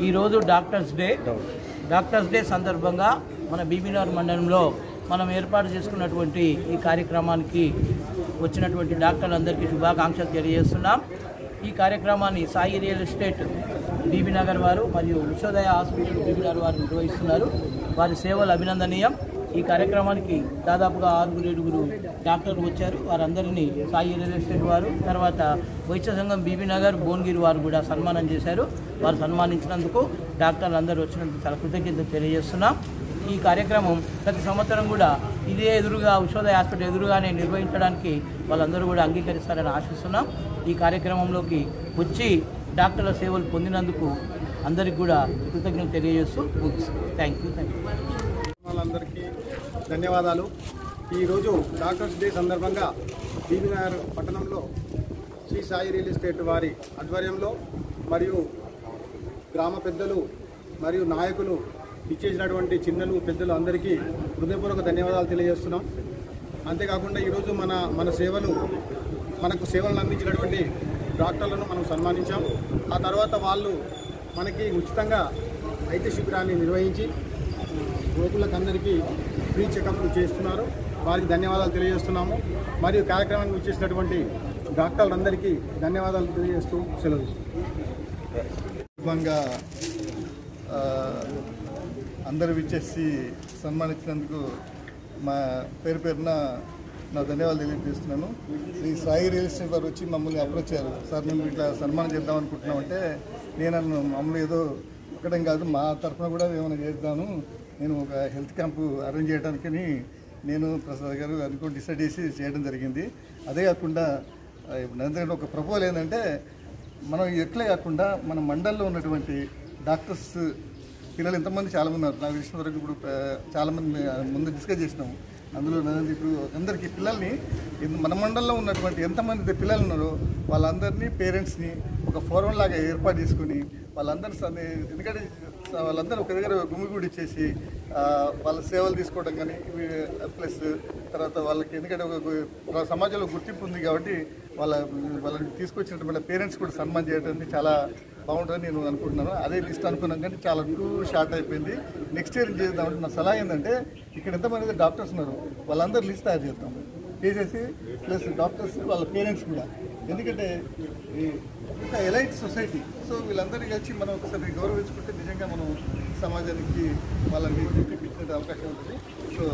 ఈరోజు doctors day సందర్భంగా మన బీబీనగర్ మండలంలో మనం ఏర్పాటు చేసుకున్నటువంటి ఈ కార్యక్రమానికి వచ్చినటువంటి డాక్టర్లందరికీ శుభాకాంక్షలు తెలియజేస్తున్నాం. ఈ కార్యక్రమాన్ని సాయి రియల్ ఎస్టేట్ బీబీనగర్ వారు మరియు ఉషోదయ హాస్పిటల్ బీబీనగర్ వారు నిర్వహిస్తున్నారు. వారి సేవలు అభినందనీయం. ఈ కార్యక్రమానికి దాదాపుగా 6-7 డాక్టర్లు వచ్చారు. వారందరినీ సాయి రియల్ ఎస్టేట్ వారు, తర్వాత వైద్య సంఘం బీబీనగర్ భువనగిరి వారు కూడా సన్మానం చేశారు. వారు సన్మానించినందుకు డాక్టర్లు అందరూ వచ్చినందుకు చాలా కృతజ్ఞతలు తెలియజేస్తున్నాం. ఈ కార్యక్రమం ప్రతి సంవత్సరం కూడా ఇదే ఎదురుగా ఉషోదయ హాస్పిటల్ ఎదురుగానే నిర్వహించడానికి వాళ్ళందరూ కూడా అంగీకరిస్తారని ఆశిస్తున్నాం. ఈ కార్యక్రమంలోకి వచ్చి డాక్టర్ల సేవలు పొందినందుకు అందరికి కూడా కృతజ్ఞతలు తెలియజేస్తూ థ్యాంక్ యూ. వాళ్ళందరికీ ధన్యవాదాలు. ఈరోజు డాక్టర్స్ డే సందర్భంగా బీబీనగర్ పట్టణంలో శ్రీ సాయి రియల్ ఎస్టేట్ వారి ఆధ్వర్యంలో మరియు గ్రామ పెద్దలు మరియు నాయకులు ఇచ్చేసినటువంటి చిన్నలు పెద్దలు అందరికీ హృదయపూర్వక ధన్యవాదాలు తెలియజేస్తున్నాం. అంతేకాకుండా ఈరోజు మనకు సేవలను అందించినటువంటి డాక్టర్లను మనం సన్మానించాం. ఆ తర్వాత వాళ్ళు మనకి ఉచితంగా వైద్య శిబిరాన్ని నిర్వహించి రోగులకు అందరికీ ఫ్రీ చెకప్లు చేస్తున్నారు. వారికి ధన్యవాదాలు తెలియజేస్తున్నాము. మరియు కార్యక్రమానికి వచ్చేసినటువంటి డాక్టర్లందరికీ ధన్యవాదాలు తెలియజేస్తూ సెలవు. అందరూ విచ్చేసి సన్మానించినందుకు మా పేరున నా ధన్యవాదాలు తెలియజేస్తున్నాను. శ్రీ సాయి రియల్ ఎస్టేట్ వారు వచ్చి మమ్మల్ని అప్రోచ్ అయ్యారు. సార్ మేము ఇట్లా సన్మానం చేద్దాం అనుకుంటున్నామంటే నేను మమ్మల్ని ఏదో ఒకటం కాదు, మా తరఫున కూడా ఏమైనా చేద్దాను, నేను ఒక హెల్త్ క్యాంపు అరేంజ్ చేయడానికని నేను ప్రసాద్ గారు అనుకుని డిసైడ్ చేసి చేయడం జరిగింది. అదే కాకుండా ఎందుకంటే ఒక ప్రపోజల్ ఏంటంటే మనం ఎట్లే కాకుండా మన మండలంలో ఉన్నటువంటి డాక్టర్స్ పిల్లలు ఎంతమంది చాలామంది ఉన్నారు. నాకు తెలిసిన వరకు ఇప్పుడు చాలామంది ముందు డిస్కస్ చేసినాము. అందులో ఇప్పుడు అందరికీ పిల్లల్ని మన మండలంలో ఉన్నటువంటి ఎంతమంది పిల్లలు ఉన్నారో వాళ్ళందరినీ పేరెంట్స్ని ఒక ఫోరం లాగా ఏర్పాటు చేసుకుని వాళ్ళందరినీ, ఎందుకంటే వాళ్ళందరూ ఒక దగ్గర గుమిగూడి ఇచ్చేసి వాళ్ళ సేవలు తీసుకోవడం కానీ ప్లస్ తర్వాత వాళ్ళకి, ఎందుకంటే ఒక సమాజంలో గుర్తింపు ఉంది కాబట్టి వాళ్ళని తీసుకొచ్చినటువంటి పేరెంట్స్ కూడా సన్మానం చేయడం చాలా బాగుంటుందని నేను అనుకుంటున్నాను. అదే లిస్ట్ అనుకున్నాం కానీ చాలా షార్ట్ అయిపోయింది. నెక్స్ట్ ఇయర్ చేద్దామంటే నా సలహా ఏంటంటే ఇక్కడ ఎంతమంది డాక్టర్స్ ఉన్నారు వాళ్ళందరూ లిస్ట్ తయారు చేద్దాం చేసేసి, ప్లస్ డాక్టర్స్ వాళ్ళ పేరెంట్స్ కూడా, ఎందుకంటే ఒక ఎలైట్ సొసైటీ. సో వీళ్ళందరినీ కలిసి మనం ఒకసారి గౌరవించుకుంటే నిజంగా మనం సమాజానికి వాళ్ళని గుర్తింపించే అవకాశం ఉంటుంది. సో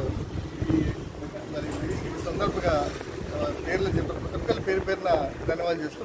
ఈ సందర్భంగా పేర్లు చెప్పిన ప్రతి ఒక్కరి పేరున ధన్యవాదాలు చేస్తూ